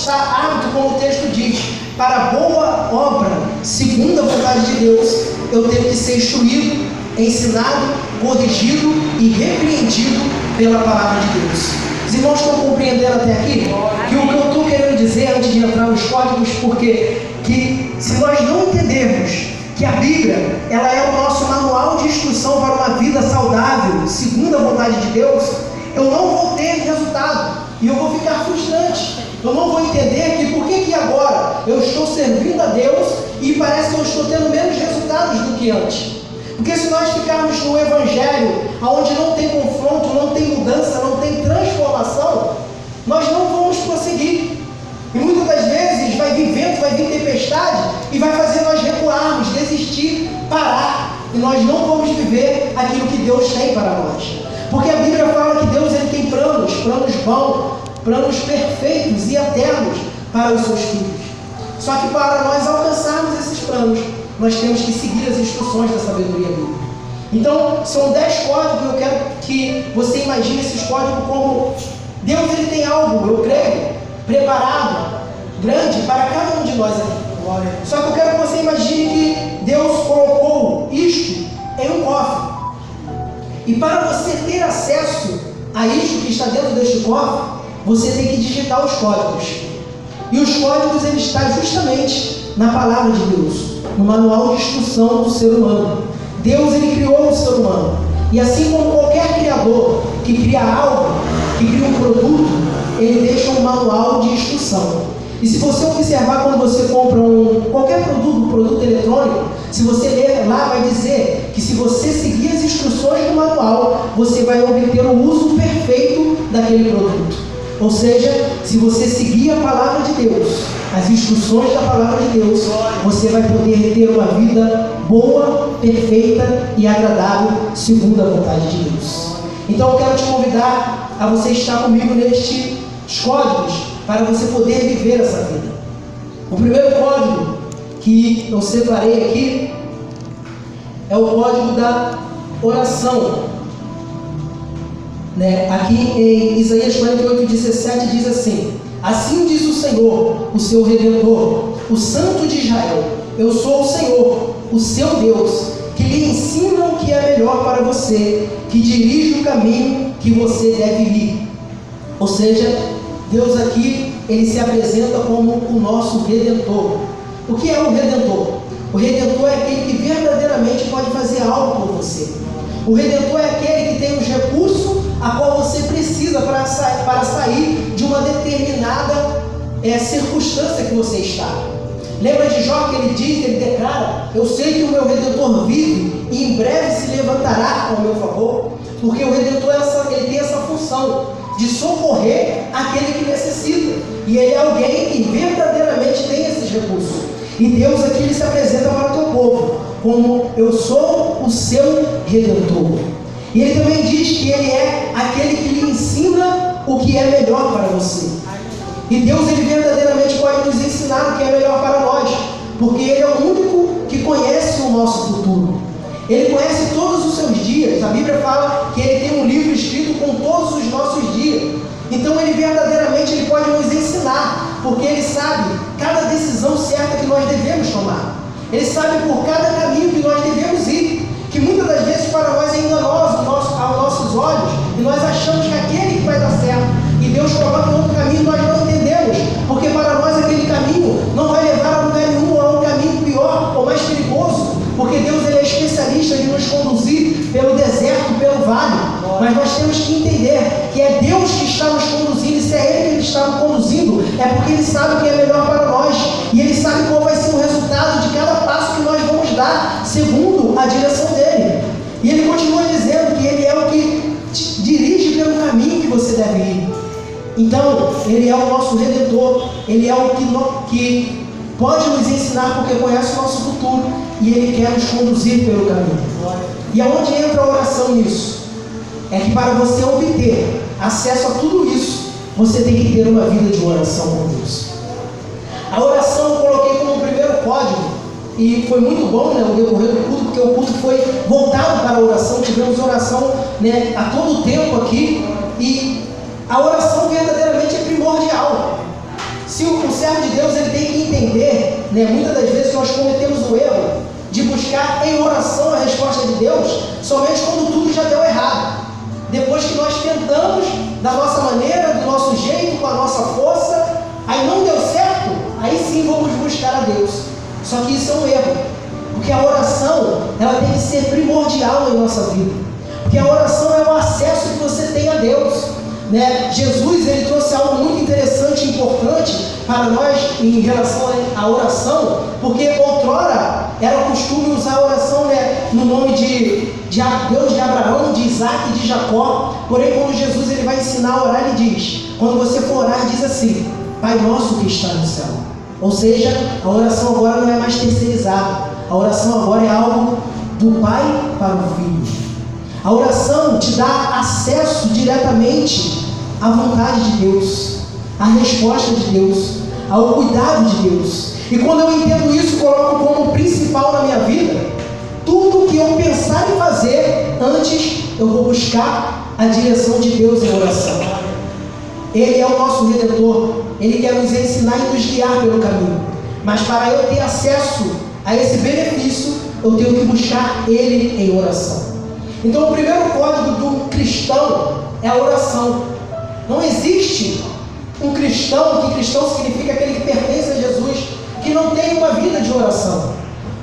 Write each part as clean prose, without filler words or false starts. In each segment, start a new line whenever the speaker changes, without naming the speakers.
estar apto, como o texto diz, para a boa obra, segundo a vontade de Deus, eu tenho que ser instruído, ensinado, corrigido e repreendido pela palavra de Deus. Os irmãos estão compreendendo até aqui? Que o que eu estou querendo dizer antes de entrar nos códigos, porque que se nós não entendermos que a Bíblia, ela é o nosso manual de instrução para uma vida saudável, segundo a vontade de Deus, eu não vou ter resultado e eu vou ficar frustrante. Eu não vou entender que por que agora eu estou servindo a Deus e parece que eu estou tendo menos resultados do que antes. Porque se nós ficarmos no Evangelho, onde não tem confronto, não tem mudança, não tem transformação, nós não vamos prosseguir. E muitas das vezes vai vir vento, vai vir tempestade e vai fazer nós recuarmos, desistir, parar. E nós não vamos viver aquilo que Deus tem para nós. Porque a Bíblia fala que Deus ele tem planos bons, planos perfeitos e eternos para os seus filhos. Só que para nós alcançarmos esses planos, nós temos que seguir as instruções da sabedoria bíblica. Então, são 10 códigos que eu quero que você imagine esses códigos como Deus ele tem algo, eu creio, preparado, grande para cada um de nós aqui. Só que eu quero que você imagine que Deus colocou isto em um cofre. E para você ter acesso a isto que está dentro deste cofre, você tem que digitar os códigos. E os códigos eles estão justamente na palavra de Deus, no manual de instrução do ser humano. Deus ele criou o ser humano. E assim como qualquer criador que cria algo, que cria um produto, ele deixa um manual de instrução. E se você observar quando você compra qualquer produto eletrônico, se você ler lá, vai dizer que se você seguir as instruções do manual, você vai obter o uso perfeito daquele produto. Ou seja, se você seguir a palavra de Deus, as instruções da palavra de Deus, você vai poder ter uma vida boa, perfeita e agradável, segundo a vontade de Deus. Então eu quero te convidar a você estar comigo nestes códigos, para você poder viver essa vida. O primeiro código que eu separei aqui é o código da oração. Aqui em Isaías 48:17 diz assim: assim diz o Senhor, o seu Redentor, o Santo de Israel: eu sou o Senhor, o seu Deus, que lhe ensina o que é melhor para você, que dirige o caminho que você deve ir. Ou seja, Deus aqui, ele se apresenta como o nosso Redentor. O que é o Redentor? O Redentor é aquele que verdadeiramente pode fazer algo por você. O Redentor é aquele que tem os recursos a qual você precisa para sair de uma determinada circunstância que você está. Lembra de Jó que ele diz, ele declara: eu sei que o meu Redentor vive e em breve se levantará ao meu favor. Porque o Redentor ele tem essa função de socorrer aquele que necessita. E ele é alguém que verdadeiramente tem esses recursos. E Deus aqui ele se apresenta para o teu povo como: eu sou o seu Redentor. E ele também diz que ele é aquele que lhe ensina o que é melhor para você. E Deus ele verdadeiramente pode nos ensinar o que é melhor para nós, porque ele é o único que conhece o nosso futuro. Ele conhece todos os seus dias. A Bíblia fala que ele tem um livro escrito com todos os nossos dias. Então ele verdadeiramente ele pode nos ensinar, porque ele sabe cada decisão certa que nós devemos tomar. Ele sabe por cada caminho que nós devemos ir, que muitas das vezes para nós é enganoso aos nossos olhos, e nós achamos que aquele que vai dar certo, e Deus coloca um outro caminho, nós não entendemos, porque para nós aquele caminho não vai levar a lugar nenhum, a um caminho pior ou mais perigoso, porque Deus ele é especialista em nos conduzir pelo deserto, pelo vale. Mas nós temos que entender que é Deus que está nos conduzindo, e se é Ele que está nos conduzindo, é porque Ele sabe o que é melhor para nós, e Ele sabe qual vai ser o resultado de cada passo que nós vamos dar, segundo a direção dEle. E Ele continua dizendo que Ele é o que te dirige pelo caminho que você deve ir. Então, Ele é o nosso Redentor, Ele é o que pode nos ensinar, porque conhece o nosso futuro, e Ele quer nos conduzir pelo caminho. E aonde entra a oração nisso? É que para você obter acesso a tudo isso, você tem que ter uma vida de oração com Deus. A oração eu coloquei como o primeiro código, e foi muito bom, o decorrer do culto, porque o culto foi voltado para a oração. Tivemos oração a todo tempo aqui, e a oração verdadeiramente é primordial. Se Deus ele tem que entender, né, muitas das vezes nós cometemos o erro de buscar em oração a resposta de Deus somente quando tudo já deu errado. Depois que nós tentamos da nossa maneira, do nosso jeito, com a nossa força, aí não deu certo, aí sim vamos buscar a Deus. Só que isso é um erro, porque a oração ela tem que ser primordial em nossa vida, porque a oração é o acesso que você tem a Deus, né? Jesus ele trouxe algo muito interessante e importante para nós em relação à oração, porque outrora era costume usar a oração, né, no nome de Deus de Abraão, de Isaac e de Jacó. Porém, quando Jesus ele vai ensinar a orar, ele diz, quando você for orar, diz assim: Pai nosso que está no céu. Ou seja, a oração agora não é mais terceirizada, a oração agora é algo do Pai para o Filho. A oração te dá acesso diretamente à vontade de Deus, à resposta de Deus, ao cuidado de Deus. E quando eu entendo isso, coloco como principal na minha vida, tudo que eu pensar em fazer, antes eu vou buscar a direção de Deus em oração. Ele é o nosso Redentor, Ele quer nos ensinar e nos guiar pelo caminho. Mas para eu ter acesso a esse benefício, eu tenho que buscar Ele em oração. Então o primeiro código do cristão é a oração. Não existe um cristão, que cristão significa aquele que pertence a Jesus, que não tem uma vida de oração.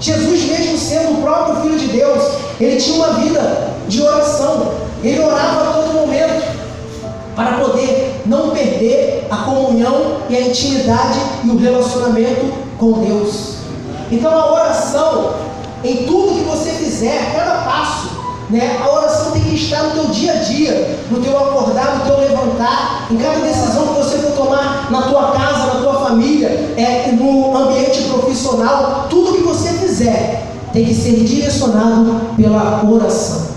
Jesus, mesmo sendo o próprio Filho de Deus, ele tinha uma vida de oração. Ele orava a todo momento para poder não perder a comunhão e a intimidade e o relacionamento com Deus. Então a oração, em tudo que você fizer, cada passo, né, a oração tem que estar no teu dia a dia, no teu acordar, no teu levantar, em cada decisão que você for tomar na tua casa, na tua família, no ambiente profissional. Tudo que você fizer tem que ser direcionado pela oração.